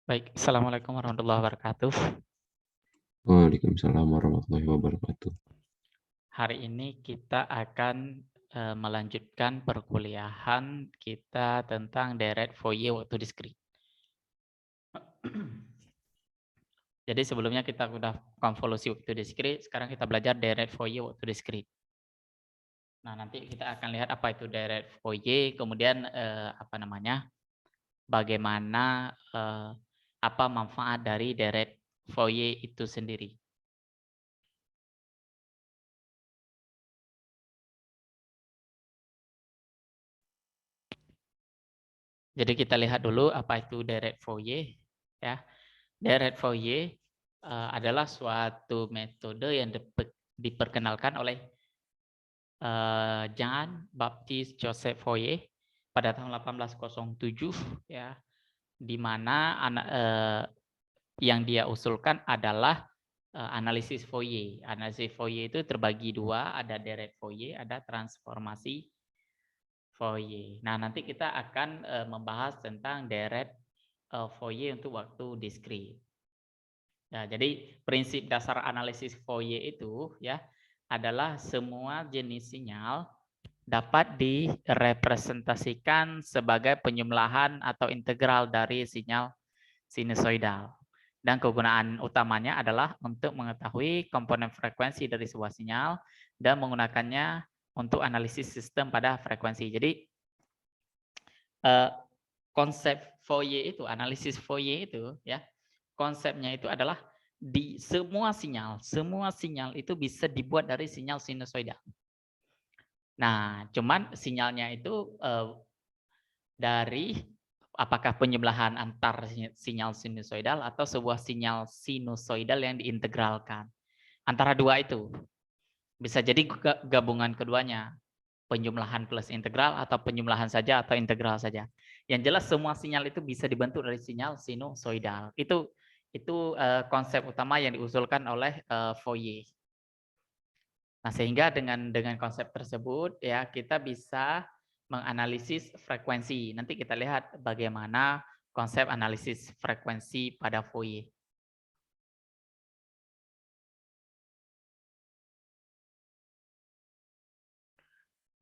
Baik, Assalamualaikum warahmatullahi wabarakatuh. Waalaikumsalam warahmatullahi wabarakatuh. Hari ini kita akan melanjutkan perkuliahan kita tentang deret foye waktu diskrit. Jadi sebelumnya kita sudah konvolusi waktu diskrit, sekarang kita belajar deret foye waktu diskrit. Nah, nanti kita akan lihat apa itu deret foye, kemudian bagaimana apa manfaat dari deret foye itu sendiri. Jadi kita lihat dulu apa itu deret foye, ya. Deret foye adalah suatu metode yang diperkenalkan oleh Jean-Baptiste Joseph Fourier pada tahun 1807, ya, di mana yang dia usulkan adalah analisis Fourier. Analisis Fourier itu terbagi dua, ada deret Fourier, ada transformasi Fourier. Nah, nanti kita akan membahas tentang deret Fourier untuk waktu diskrit. Nah, jadi prinsip dasar analisis Fourier itu ya adalah semua jenis sinyal dapat direpresentasikan sebagai penjumlahan atau integral dari sinyal sinusoidal. Dan kegunaan utamanya adalah untuk mengetahui komponen frekuensi dari sebuah sinyal dan menggunakannya untuk analisis sistem pada frekuensi. Jadi konsep Fourier itu, analisis Fourier itu ya, konsepnya itu adalah di semua sinyal itu bisa dibuat dari sinyal sinusoidal. Nah, cuman sinyalnya itu dari apakah penjumlahan antar sinyal sinusoidal atau sebuah sinyal sinusoidal yang diintegralkan. Antara dua itu. Bisa jadi gabungan keduanya. Penjumlahan plus integral atau penjumlahan saja atau integral saja. Yang jelas semua sinyal itu bisa dibentuk dari sinyal sinusoidal. Itu konsep utama yang diusulkan oleh Fourier. Nah, sehingga dengan konsep tersebut ya kita bisa menganalisis frekuensi. Nanti kita lihat bagaimana konsep analisis frekuensi pada Fourier.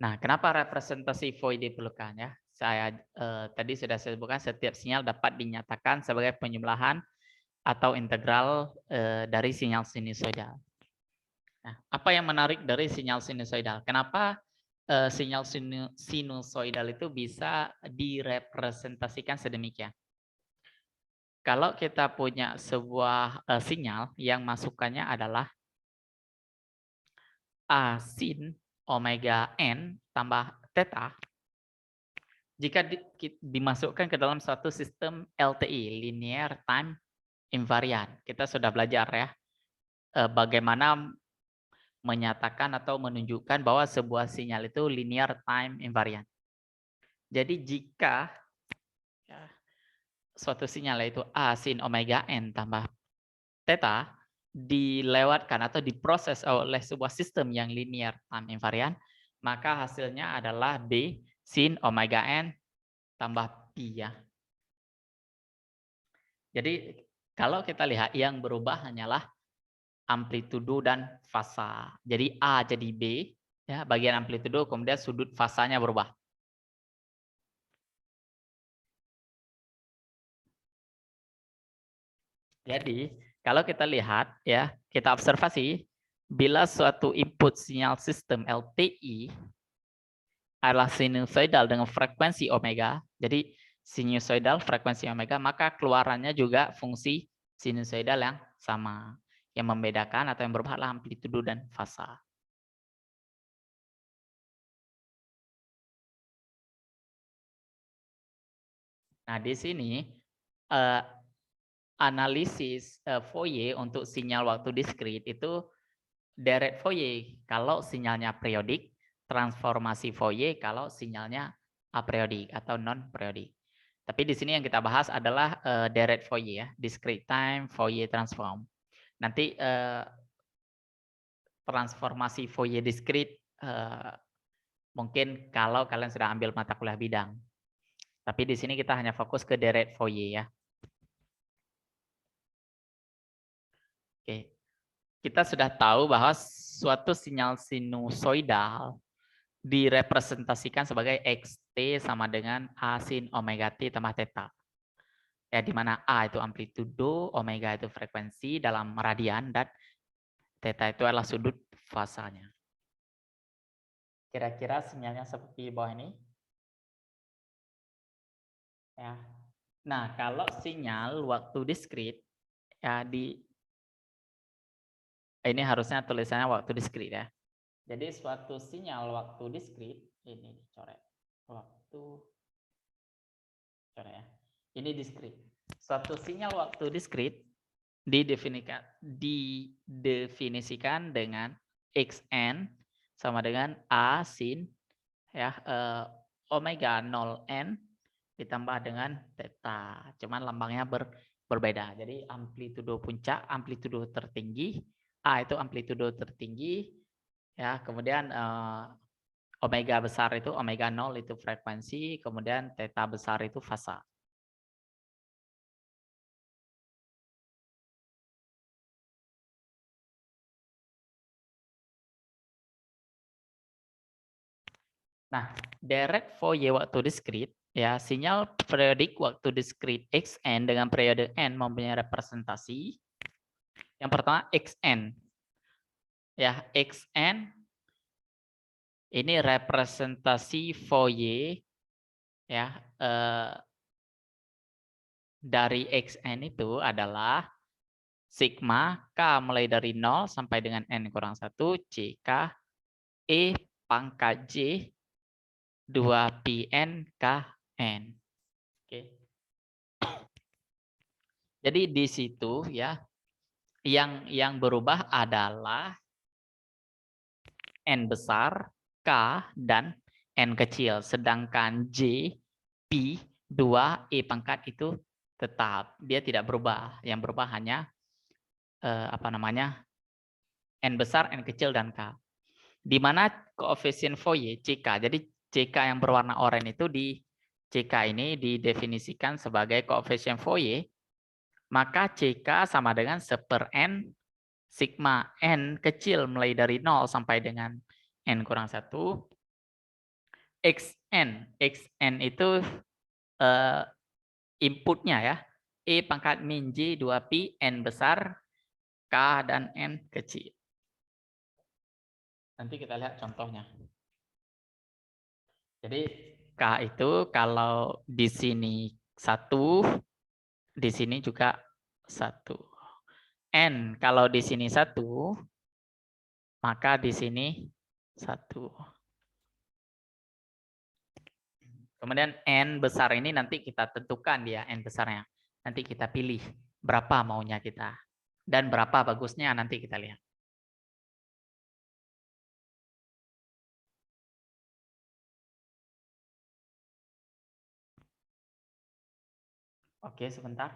Nah, kenapa representasi Fourier diperlukan ya? Saya tadi sudah sebutkan setiap sinyal dapat dinyatakan sebagai penjumlahan atau integral dari sinyal sinusoidal. Nah, apa yang menarik dari sinyal sinusoidal? Kenapa sinyal sinusoidal itu bisa direpresentasikan sedemikian? Kalau kita punya sebuah sinyal yang masukannya adalah A sin omega n tambah theta, jika dimasukkan ke dalam suatu sistem LTI, linear time invariant, kita sudah belajar ya bagaimana menyatakan atau menunjukkan bahwa sebuah sinyal itu linear time invariant. Jadi jika ya, suatu sinyal yaitu A sin omega n tambah theta dilewatkan atau diproses oleh sebuah sistem yang linear time invariant, maka hasilnya adalah B sin omega n tambah pi ya. Jadi kalau kita lihat yang berubah hanyalah amplitudo dan fasa. Jadi A jadi B, ya bagian amplitudo kemudian sudut fasanya berubah. Jadi kalau kita lihat ya, kita observasi bila suatu input sinyal sistem LTI adalah sinusoidal dengan frekuensi omega, jadi sinusoidal frekuensi omega, maka keluarannya juga fungsi sinusoidal yang sama. Yang membedakan atau yang berubah adalah amplitudo dan fasa. Nah, di sini analisis Fourier untuk sinyal waktu diskrit itu deret Fourier kalau sinyalnya periodik, transformasi Fourier kalau sinyalnya apriodik atau non periodik. Tapi di sini yang kita bahas adalah deret Fourier ya, discrete time Fourier transform. Nanti transformasi Fourier diskrit mungkin kalau kalian sudah ambil mata kuliah bidang. Tapi di sini kita hanya fokus ke deret Fourier ya. Oke. Kita sudah tahu bahwa suatu sinyal sinusoidal direpresentasikan sebagai xt sama dengan A sin omega t tambah theta. Ya, di mana A itu amplitudo, omega itu frekuensi dalam radian, dan theta itu adalah sudut fasanya. Kira-kira sinyalnya seperti bawah ini. Ya. Nah, kalau sinyal waktu diskrit, ya ini harusnya tulisannya waktu diskrit ya. Jadi suatu sinyal waktu diskrit, ini dicoret. Waktu coret ya. Ini diskrit. Suatu sinyal waktu diskrit didefinisikan dengan xn sama dengan A sin ya omega 0n ditambah dengan theta. Cuman lambangnya berbeda. Jadi amplitudo puncak, amplitudo tertinggi, A itu amplitudo tertinggi, ya. Kemudian omega besar itu omega 0 itu frekuensi, kemudian theta besar itu fasa. Nah, direct Fourier waktu diskrit, ya, sinyal periodik waktu diskrit xn dengan periode n mempunyai representasi. Yang pertama xn. Ya, xn ini representasi Fourier ya dari xn itu adalah sigma k mulai dari 0 sampai dengan n kurang 1 ck e pangkat j 2 pn kn. Oke. Jadi di situ ya yang berubah adalah n besar, k dan n kecil, sedangkan j, pi, 2 e pangkat itu tetap, dia tidak berubah. Yang berubah hanya n besar, n kecil dan k. Di mana koefisien Fourier CK. Jadi CK yang berwarna oranye itu di CK ini didefinisikan sebagai koefisien Fourier, maka CK sama dengan 1/n sigma n kecil mulai dari 0 sampai dengan n kurang 1 xn. Xn itu inputnya ya. E pangkat min j 2pi n besar, k dan n kecil. Nanti kita lihat contohnya. Jadi K itu kalau di sini 1, di sini juga 1. N kalau di sini 1, maka di sini 1. Kemudian N besar ini nanti kita tentukan dia N besarnya. Nanti kita pilih berapa maunya kita. Dan berapa bagusnya nanti kita lihat. Oke, sebentar.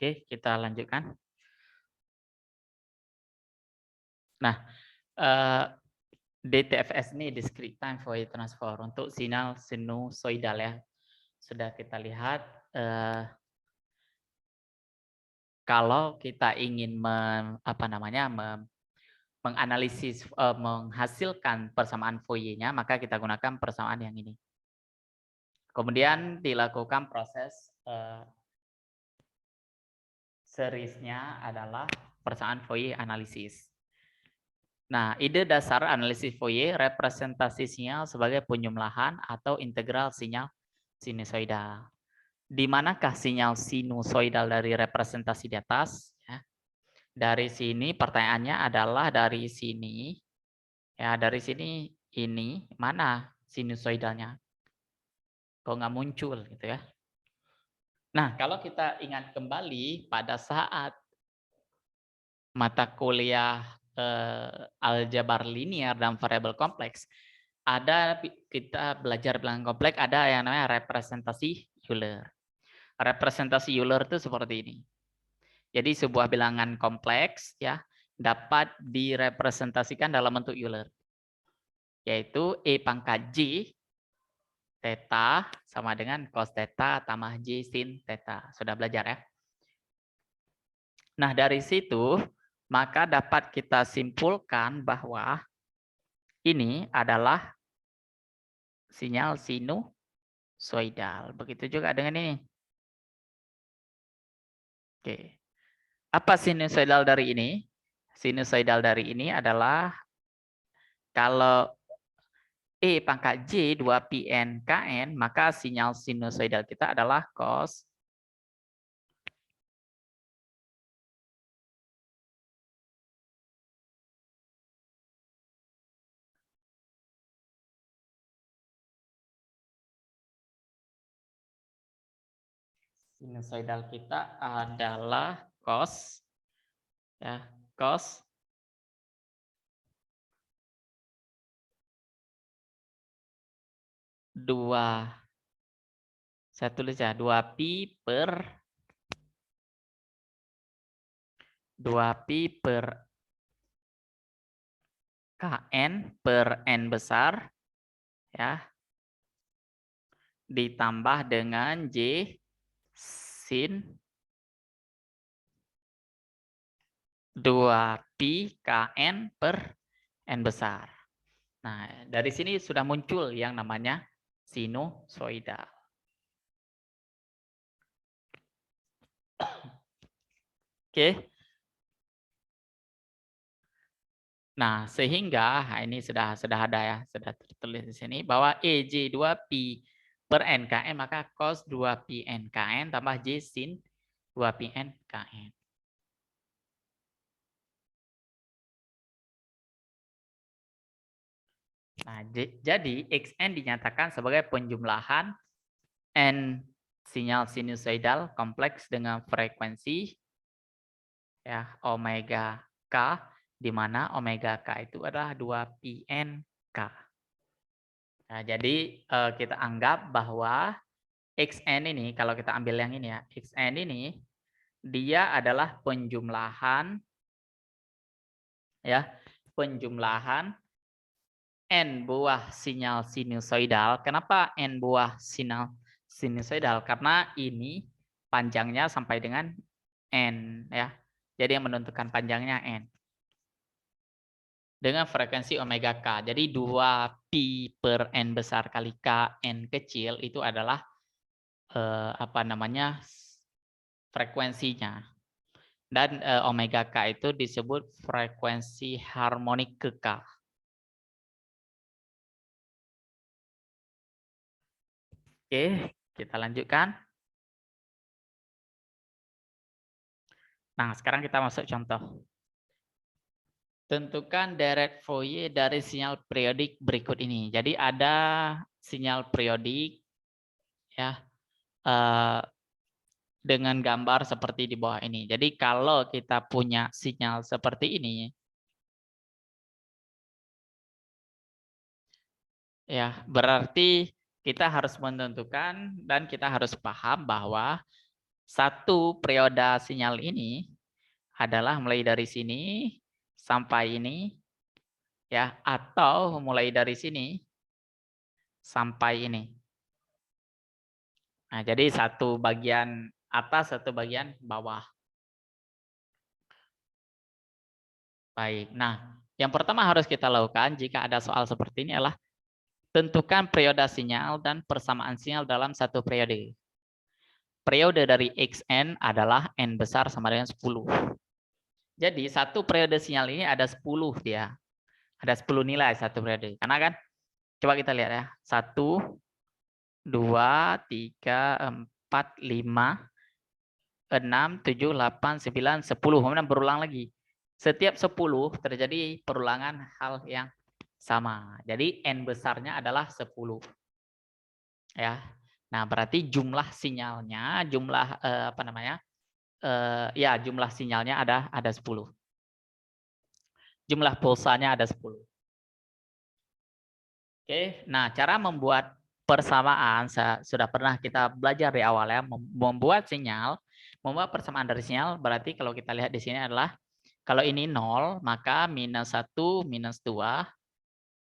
Oke, kita lanjutkan. Nah, DTFS ini discrete time Fourier transform untuk sinyal sinusoidal ya. Sudah kita lihat kalau kita ingin menganalisis, menghasilkan persamaan Fourier-nya, maka kita gunakan persamaan yang ini. Kemudian dilakukan proses seriesnya adalah persamaan Fourier analisis. Nah, ide dasar analisis Fourier representasi sinyal sebagai penjumlahan atau integral sinyal sinusoidal. Di manakah sinyal sinusoidal dari representasi di atas? Ya. Dari sini pertanyaannya adalah dari sini, ya dari sini ini mana sinusoidalnya? Kok nggak muncul gitu ya? Nah, kalau kita ingat kembali pada saat mata kuliah aljabar linear dan variabel kompleks, kita belajar bilangan kompleks, ada yang namanya representasi Euler. Representasi Euler itu seperti ini. Jadi sebuah bilangan kompleks ya dapat direpresentasikan dalam bentuk Euler, yaitu E pangkat J theta sama dengan cos theta tambah J sin theta. Sudah belajar ya? Nah, dari situ maka dapat kita simpulkan bahwa ini adalah sinyal sinusoidal. Begitu juga dengan ini. Oke. Apa sinusoidal dari ini? Sinusoidal dari ini adalah kalau E pangkat J 2pi N KN, maka sinyal sinusoidal kita adalah cos sinusoidal kita adalah cos ya, cos 2, saya tulis ya 2pi per 2pi per KN per N besar ya ditambah dengan J sin 2pi KN per N besar. Nah, dari sini sudah muncul yang namanya sinusoidal. Oke. Nah, sehingga ini sudah ada ya, sudah tertulis di sini bahwa EJ 2pi per NKN maka cos 2pi NKN tambah J sin 2pi NKN. Nah, jadi XN dinyatakan sebagai penjumlahan N sinyal sinusoidal kompleks dengan frekuensi ya omega K, di mana omega K itu adalah 2pi Nk. Nah, jadi kita anggap bahwa XN ini, kalau kita ambil yang ini ya, XN ini dia adalah penjumlahan ya, penjumlahan N buah sinyal sinusoidal. Kenapa N buah sinyal sinusoidal? Karena ini panjangnya sampai dengan N ya. Jadi yang menentukan panjangnya N. Dengan frekuensi omega K. Jadi 2pi per N besar kali K N kecil itu adalah frekuensinya. Dan omega K itu disebut frekuensi harmonik ke K. Oke, kita lanjutkan. Nah, sekarang kita masuk contoh. Tentukan deret Fourier dari sinyal periodik berikut ini. Jadi ada sinyal periodik ya dengan gambar seperti di bawah ini. Jadi kalau kita punya sinyal seperti ini ya, berarti kita harus menentukan dan kita harus paham bahwa satu periode sinyal ini adalah mulai dari sini sampai ini ya, atau mulai dari sini sampai ini. Nah, jadi satu bagian atas, satu bagian bawah. Baik. Nah, yang pertama harus kita lakukan jika ada soal seperti ini adalah tentukan periode sinyal dan persamaan sinyal dalam satu periode. Periode dari Xn adalah N besar sama dengan 10. Jadi satu periode sinyal ini ada 10 dia. Ada 10 nilai satu periode. Karena kan, coba kita lihat ya. 1, 2, 3, 4, 5, 6, 7, 8, 9, 10. Kemudian berulang lagi. Setiap 10 terjadi perulangan hal yang sama. Jadi N besarnya adalah 10. Ya. Nah, berarti jumlah sinyalnya, jumlah jumlah sinyalnya ada 10. Jumlah pulsanya ada 10. Oke, nah cara membuat persamaan sudah pernah kita belajar di awal ya, membuat persamaan dari sinyal berarti kalau kita lihat di sini adalah kalau ini 0, maka minus 1, minus 2,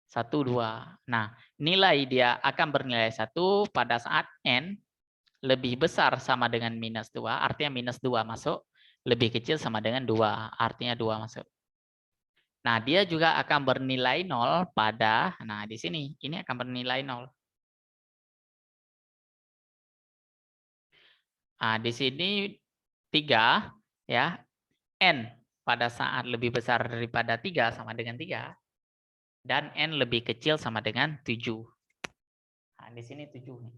1, 2. Nah, nilai dia akan bernilai 1 pada saat N lebih besar sama dengan minus 2, artinya minus 2 masuk, lebih kecil sama dengan 2, artinya 2 masuk. Nah, dia juga akan bernilai 0 pada, nah di sini, ini akan bernilai 0. Nah, di sini 3, ya, N pada saat lebih besar daripada 3 sama dengan 3, dan N lebih kecil sama dengan 7. Nah, di sini 7 nih.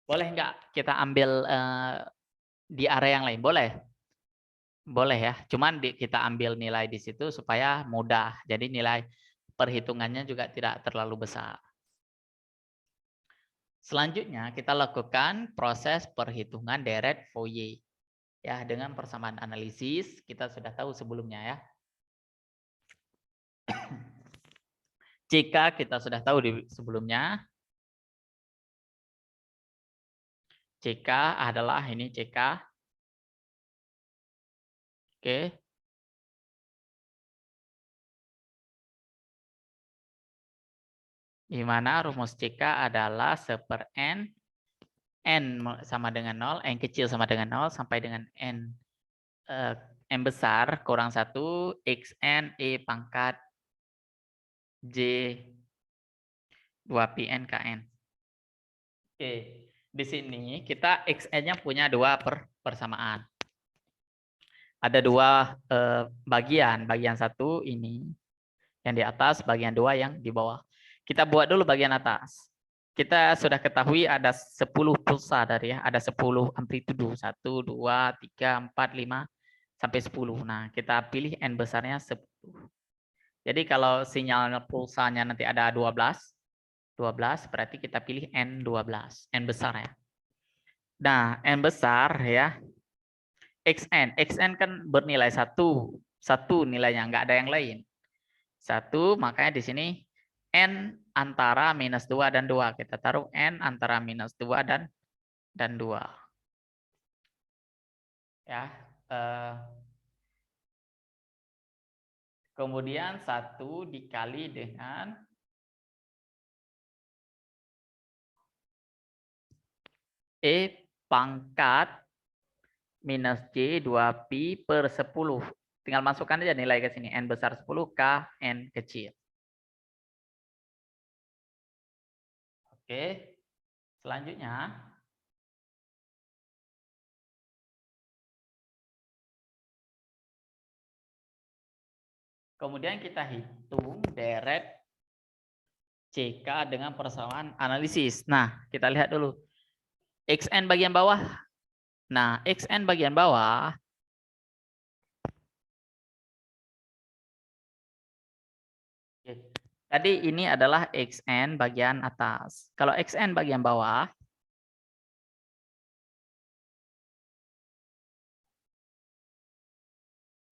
Boleh nggak kita ambil di area yang lain? Boleh? Boleh ya, cuman kita ambil nilai di situ supaya mudah. Jadi nilai perhitungannya juga tidak terlalu besar. Selanjutnya kita lakukan proses perhitungan deret Fourier. Ya, dengan persamaan analisis kita sudah tahu sebelumnya ya. Jika kita sudah tahu di sebelumnya, CK adalah ini CK. Oke. Di mana rumus CK adalah 1/n, n sama dengan 0, n kecil sama dengan 0 sampai dengan n besar kurang 1 xn e pangkat j 2pn kn. Oke, di sini kita xn-nya punya dua persamaan. Ada dua bagian satu ini yang di atas, bagian 2 yang di bawah. Kita buat dulu bagian atas. Kita sudah ketahui ada 10 pulsa dari ya, ada 10 amplitudo, 1, 2, 3, 4, 5, sampai 10. Nah, kita pilih N besarnya 10. Jadi kalau sinyal pulsanya nanti ada 12 berarti kita pilih N12, N besar ya. Nah, N besar ya, XN kan bernilai 1 nilainya, nggak ada yang lain. 1, makanya di sini N antara minus 2 dan 2. Kita taruh N antara minus 2 dan 2. Ya. Kemudian 1 dikali dengan E pangkat minus J 2pi per 10. Tinggal masukkan aja nilai ke sini. N besar 10, K, N kecil. Oke. Selanjutnya. Kemudian kita hitung deret CK dengan persamaan analisis. Nah, kita lihat dulu. XN bagian bawah. Nah, XN bagian bawah. Tadi ini adalah XN bagian atas. Kalau XN bagian bawah,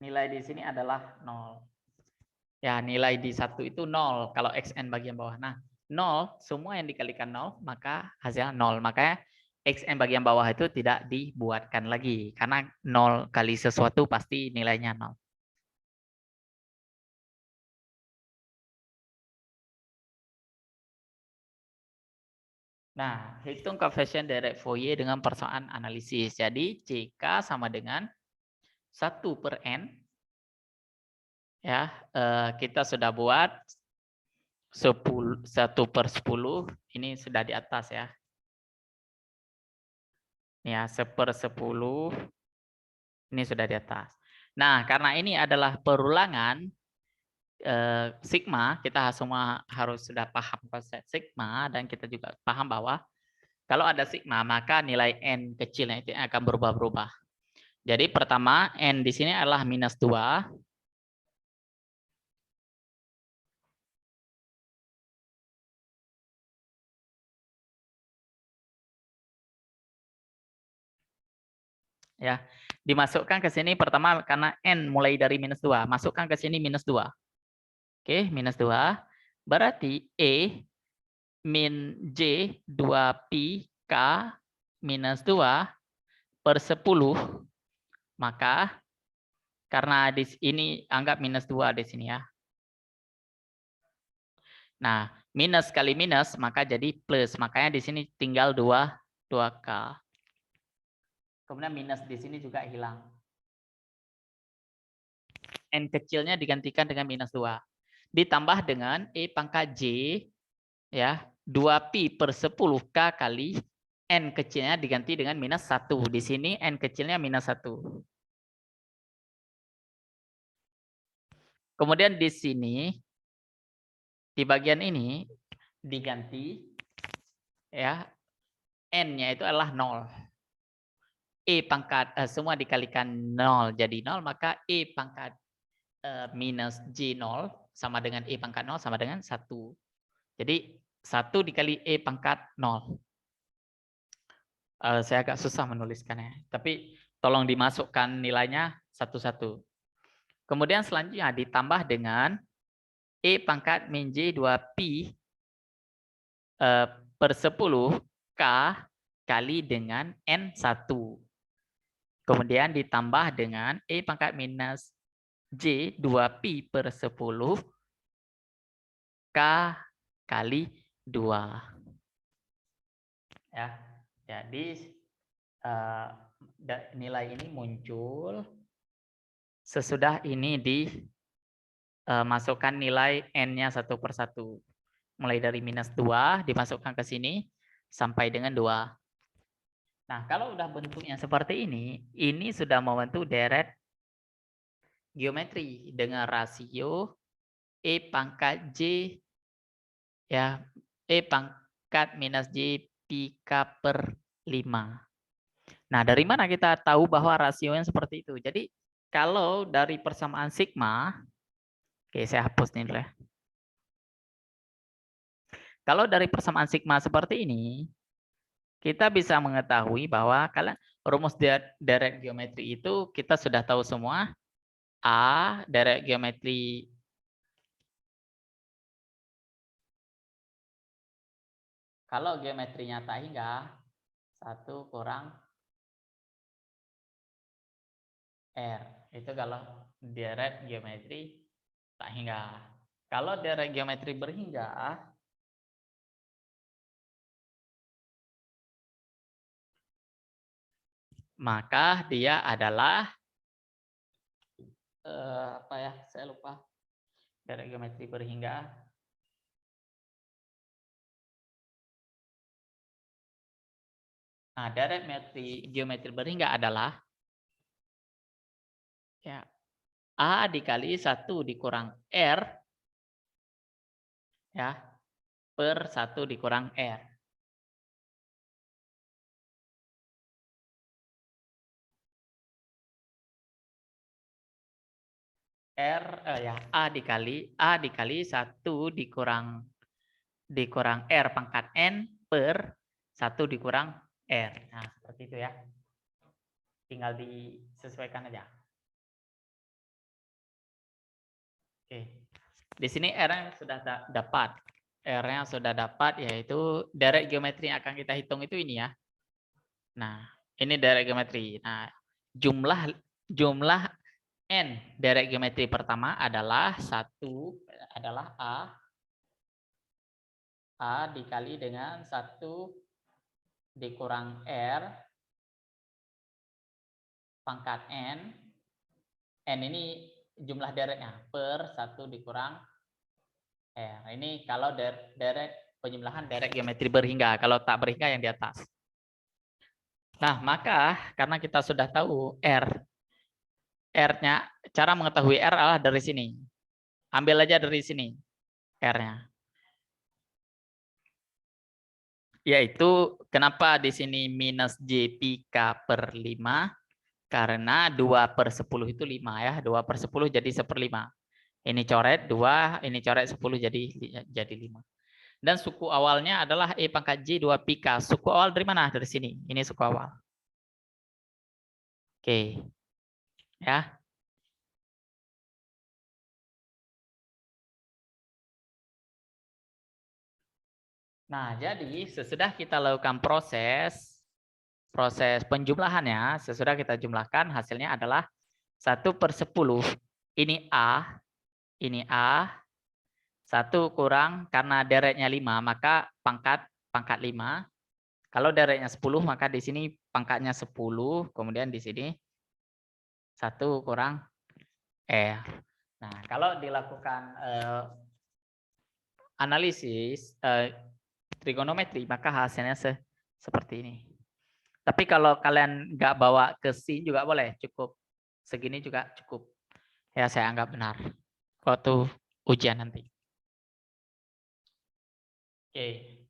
nilai di sini adalah 0. Ya, nilai di 1 itu 0 kalau XN bagian bawah. Nah, 0, semua yang dikalikan 0, maka hasilnya 0. Makanya XN bagian bawah itu tidak dibuatkan lagi. Karena 0 kali sesuatu pasti nilainya 0. Nah, hitung koefisien deret Fourier dengan persamaan analisis. Jadi, CK sama dengan 1 per N. Ya, kita sudah buat 1 per 10. Ini sudah di atas ya. Ya, 1/10. Ini sudah di atas. Nah, karena ini adalah perulangan sigma, kita semua harus sudah paham konsep sigma, dan kita juga paham bahwa kalau ada sigma, maka nilai N kecilnya itu akan berubah-ubah. Jadi pertama, N di sini adalah -2. Ya, dimasukkan ke sini pertama karena N mulai dari -2, masukkan ke sini -2. Oke, -2. Berarti E min J 2pi K -2 per 10. Maka karena di ini anggap -2 di sini ya. Nah, minus kali minus maka jadi plus. Makanya di sini tinggal 2K. Kemudian minus di sini juga hilang. N kecilnya digantikan dengan -2. Ditambah dengan E pangkat J ya, 2pi per 10K kali N kecilnya diganti dengan -1. Di sini N kecilnya -1. Kemudian di sini di bagian ini diganti ya, N-nya itu adalah 0. E pangkat semua dikalikan 0 jadi 0, maka E pangkat minus J0 sama dengan E pangkat 0 sama dengan 1. Jadi 1 dikali E pangkat 0. Saya agak susah menuliskannya, tapi tolong dimasukkan nilainya satu-satu. Kemudian selanjutnya ditambah dengan E pangkat min J 2pi per 10K kali dengan N1. Kemudian ditambah dengan E pangkat minus J 2pi per 10 K kali 2. Ya, jadi nilai ini muncul sesudah ini dimasukkan nilai N-nya 1/1. Mulai dari -2 dimasukkan ke sini sampai dengan 2. Nah, kalau udah bentuknya seperti ini sudah membentuk deret geometri dengan rasio E pangkat J ya, E pangkat minus J pi K per 5. Nah, dari mana kita tahu bahwa rasionya seperti itu? Jadi, kalau dari persamaan sigma, oke saya hapus nih dulu ya. Kalau dari persamaan sigma seperti ini, kita bisa mengetahui bahwa kalian rumus deret geometri itu kita sudah tahu semua. A deret geometri kalau geometrinya tak hingga 1 kurang R. Itu kalau deret geometri tak hingga. Kalau deret geometri berhingga, maka dia adalah apa ya? Saya lupa. Deret geometri berhingga. Nah, deret geometri berhingga adalah ya A dikali 1 dikurang R ya per 1 dikurang R. Ya A dikali 1 dikurang R pangkat N per 1 dikurang R. Nah, seperti itu ya. Tinggal disesuaikan aja. Oke. Di sini R-nya sudah dapat. R-nya sudah dapat yaitu deret geometri yang akan kita hitung itu ini ya. Nah, ini deret geometri. Nah, jumlah N deret geometri pertama adalah 1 adalah A dikali dengan 1 dikurang R pangkat N N ini jumlah dereknya per 1 dikurang R. Ini kalau derek penjumlahan derek geometri berhingga. Kalau tak berhingga yang di atas. Nah, maka karena kita sudah tahu R-nya, cara mengetahui R adalah dari sini. Ambil aja dari sini R-nya. Yaitu kenapa di sini minus JPK per 5? Karena 2/10 itu 5 ya. 2/10 jadi 1/5. Ini coret 2, ini coret 10 jadi 5. Dan suku awalnya adalah E pangkat J 2 pika. Suku awal dari mana? Dari sini. Ini suku awal. Oke. Ya. Nah, jadi sesudah kita lakukan proses penjumlahannya, sesudah kita jumlahkan hasilnya adalah 1/10. Ini A, 1 kurang karena dereknya 5, maka pangkat 5. Kalau dereknya 10, maka di sini pangkatnya 10, kemudian di sini 1 kurang R. Nah, kalau dilakukan analisis trigonometri, maka hasilnya seperti ini. Tapi kalau kalian nggak bawa ke sin juga boleh, cukup segini juga cukup. Ya, saya anggap benar waktu ujian nanti. Oke.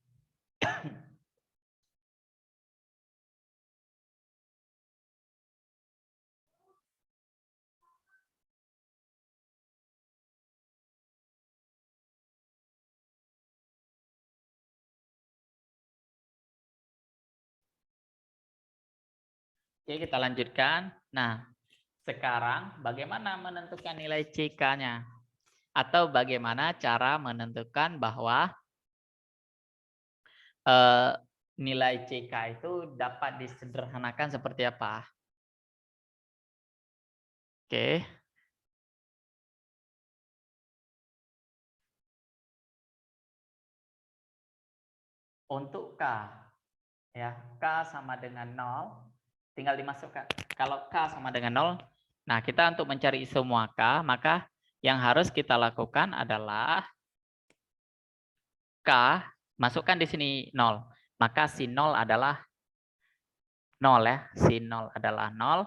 Oke, kita lanjutkan. Nah, sekarang bagaimana menentukan nilai CK-nya? Atau bagaimana cara menentukan bahwa nilai CK itu dapat disederhanakan seperti apa? Oke. Untuk K, ya, K sama dengan 0, tinggal dimasukkan. Kalau K sama dengan 0, nah kita untuk mencari semua K, maka yang harus kita lakukan adalah K, masukkan di sini 0. Maka sin 0 adalah 0 ya, sin 0 adalah 0.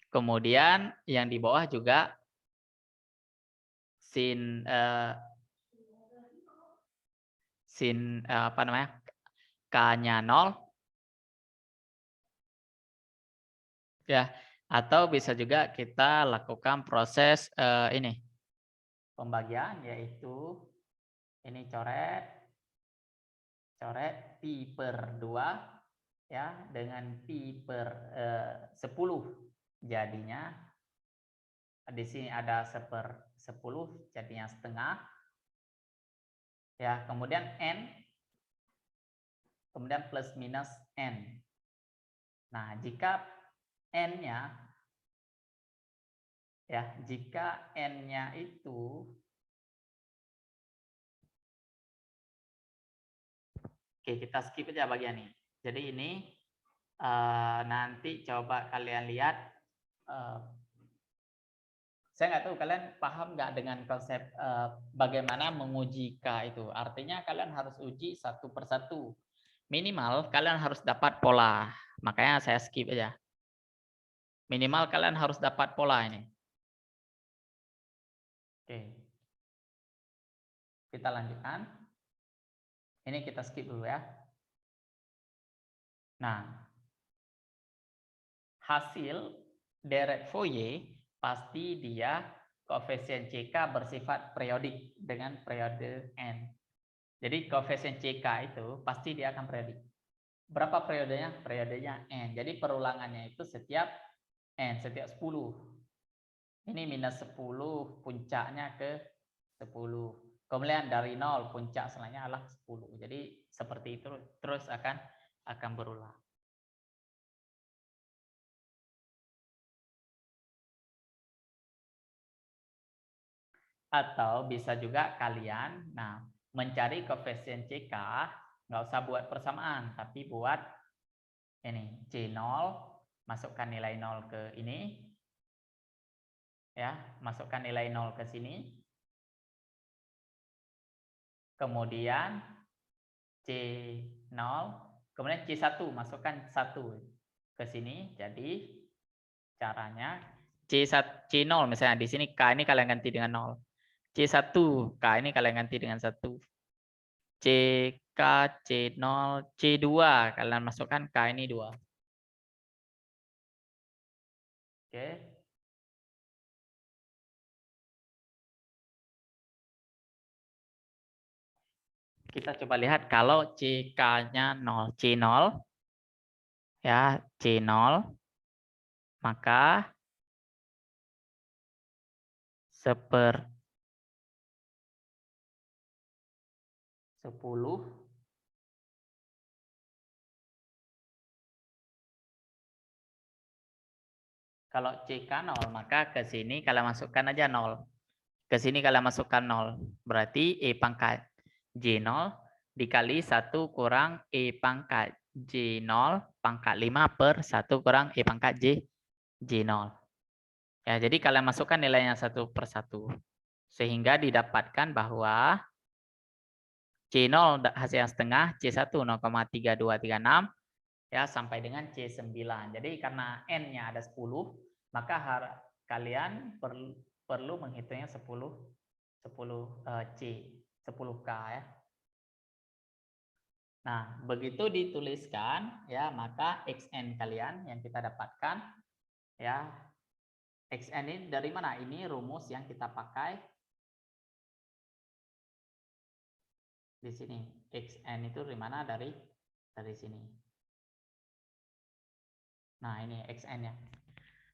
Kemudian yang di bawah juga sin apa namanya? K-nya 0. Ya, atau bisa juga kita lakukan proses ini pembagian, yaitu ini coret pi per 2 ya dengan pi per 10, jadinya di sini ada 1/10 jadinya setengah ya, kemudian n, kemudian plus minus n. Nah, jika n-nya ya, jika n-nya itu oke, kita skip aja bagian ini. Jadi ini nanti coba kalian lihat. Saya nggak tahu kalian paham nggak dengan konsep bagaimana menguji K itu. Artinya kalian harus uji satu persatu. Minimal kalian harus dapat pola. Makanya saya skip aja. Minimal kalian harus dapat pola ini. Oke. Kita lanjutkan. Ini kita skip dulu ya. Nah, hasil derek Fourier pasti dia koefisien CK bersifat periodik dengan periode N. Jadi koefisien CK itu pasti dia akan periodik. Berapa periodenya? Periodenya N. Jadi perulangannya itu setiap N, setiap 10. Ini minus 10, puncaknya ke 10. Kemudian dari 0, puncak selanjutnya adalah 10. Jadi seperti itu terus akan berulang. Atau bisa juga kalian mencari koefisien CK, nggak usah buat persamaan, tapi buat ini C0, masukkan nilai 0 ke ini. Ya, masukkan nilai 0 ke sini. Kemudian C0, kemudian C1, masukkan 1 ke sini. Jadi caranya C0 misalnya di sini K ini kalian ganti dengan 0. C1, K ini kalian ganti dengan 1. CK, C0, C2, kalian masukkan K ini 2. Oke. Kita coba lihat kalau CK-nya 0, C0, ya, C0, maka 1/10 kalau CK 0, maka ke sini kalian masukkan aja 0. Ke sini kalian masukkan 0. Berarti E pangkat J0 dikali 1 kurang E pangkat J0 pangkat 5 per 1 kurang E pangkat J0. Ya, jadi kalian masukkan nilainya 1/1. Sehingga didapatkan bahwa C0 hasil yang setengah, C1 0,3236, ya, sampai dengan C9. Jadi karena N-nya ada 10, maka kalian perlu menghitungnya 10 C, 10K ya. Nah, begitu dituliskan ya, maka XN kalian yang kita dapatkan ya. XN ini dari mana? Ini rumus yang kita pakai di sini. XN itu dari mana? Dari sini. Nah, ini XN-nya.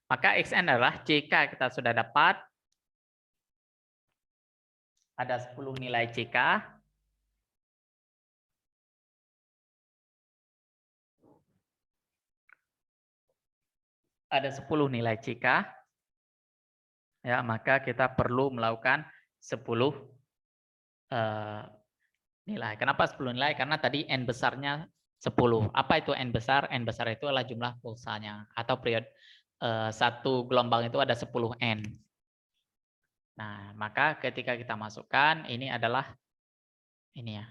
Maka XN adalah CK kita sudah dapat. Ada 10 nilai CK. Ada 10 nilai CK. Ya, maka kita perlu melakukan 10 nilai. Kenapa 10 nilai? Karena tadi N besarnya 10. Apa itu N besar? N besar itu adalah jumlah pulsanya. Atau periode satu gelombang itu ada 10 N. Nah, maka ketika kita masukkan, ini adalah ini ya.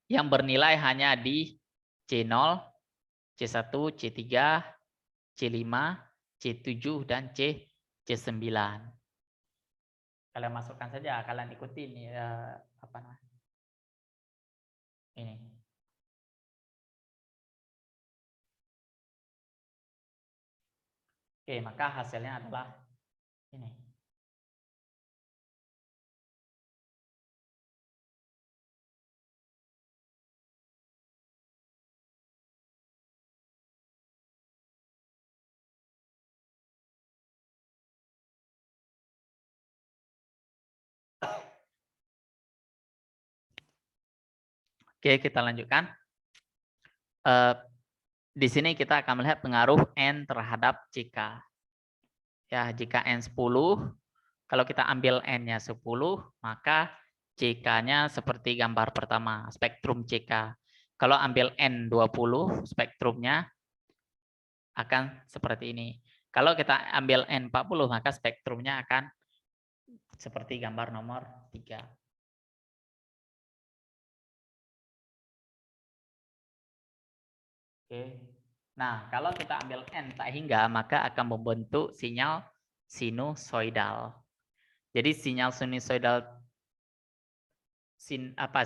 Yang bernilai hanya di C0, C1, C3, C5, C7, dan C9. Kalian masukkan saja, kalian ikuti ini apa namanya? Ini. Oke, maka hasilnya adalah ini. Oke, kita lanjutkan. Di sini kita akan melihat pengaruh N terhadap CK. Ya, jika N 10, kalau kita ambil N-nya 10, maka CK-nya seperti gambar pertama, spektrum CK. Kalau ambil N 20, spektrumnya akan seperti ini. Kalau kita ambil N 40, maka spektrumnya akan seperti gambar nomor 3. Oke. Nah, kalau kita ambil N tak hingga, maka akan membentuk sinyal sinusoidal. Jadi sinyal sinusoidal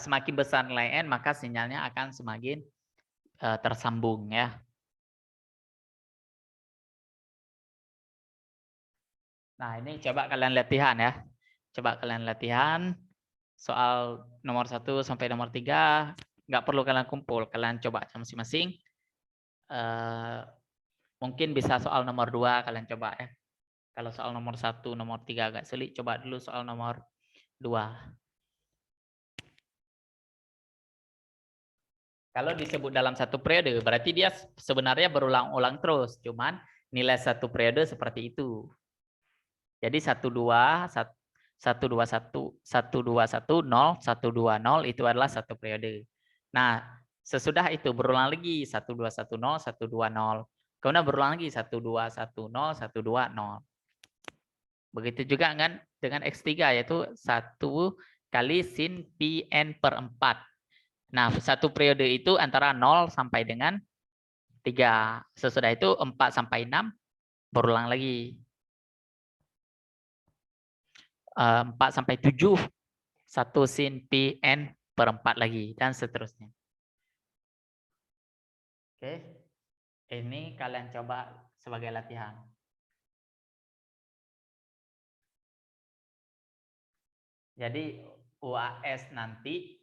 semakin besar nilai N, maka sinyalnya akan semakin tersambung ya. Nah, ini coba kalian latihan ya. Coba kalian latihan soal nomor 1 sampai nomor 3. Nggak perlu kalian kumpul, kalian coba masing-masing. Mungkin bisa soal nomor 2 kalian coba ya. Kalau soal nomor 1, nomor 3 agak sulit, coba dulu soal nomor 2. Kalau disebut dalam satu periode, berarti dia sebenarnya berulang-ulang terus. Cuman nilai satu periode seperti itu. Jadi 121, 121, 121, 0, 120 itu adalah satu periode. Nah, Sesudah itu berulang lagi 1210 120. Kemudian berulang lagi 1210 120. Begitu juga dengan X3 yaitu 1 kali sin pi n per 4. Nah, satu periode itu antara 0 sampai dengan 3. Sesudah itu 4 sampai 6 berulang lagi. 4 sampai 7 1 sin pi n per 4 lagi dan seterusnya. Oke. Ini kalian coba sebagai latihan. Jadi UAS nanti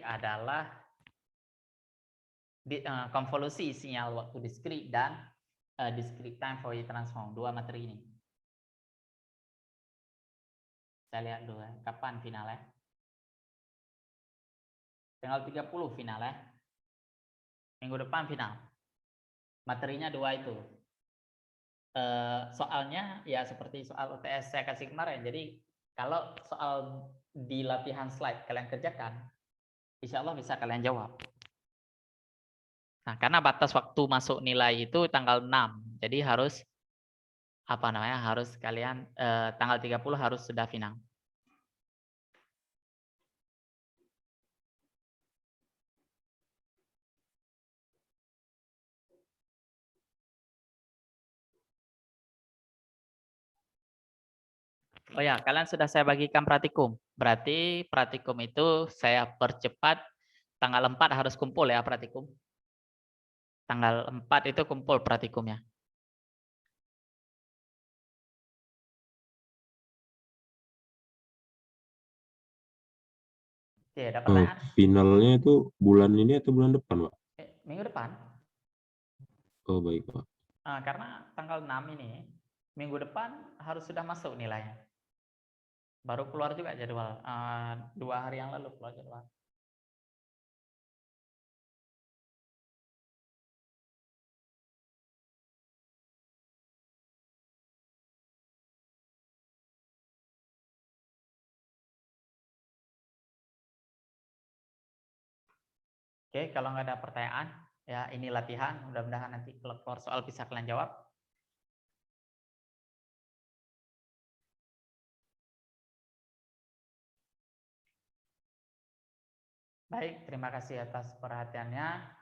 adalah konvolusi sinyal waktu diskrit dan discrete time Fourier transform, dua materi ini. Saya lihat dulu ya, kapan finalnya? Tanggal 30 final ya. Minggu depan final. Materinya dua itu. Soalnya ya seperti soal UTS saya kasih kemarin. Jadi kalau soal di latihan slide kalian kerjakan, insya Allah bisa kalian jawab. Nah, karena batas waktu masuk nilai itu tanggal 6. Jadi harus harus kalian tanggal 30 harus sudah final. Oh ya, kalian sudah saya bagikan praktikum. Berarti praktikum itu saya percepat tanggal 4 harus kumpul ya praktikum. Tanggal 4 itu kumpul praktikumnya. Oke, ada pertanyaan? Finalnya itu bulan ini atau bulan depan, Pak? Minggu depan. Oh, baik, Pak. Karena tanggal 6 ini, minggu depan harus sudah masuk nilainya. Baru keluar juga jadwal. 2 hari yang lalu keluar jadwal. Oke, kalau nggak ada pertanyaan, ya ini latihan. Mudah-mudahan nanti kalau keluar soal bisa kalian jawab. Baik, terima kasih atas perhatiannya.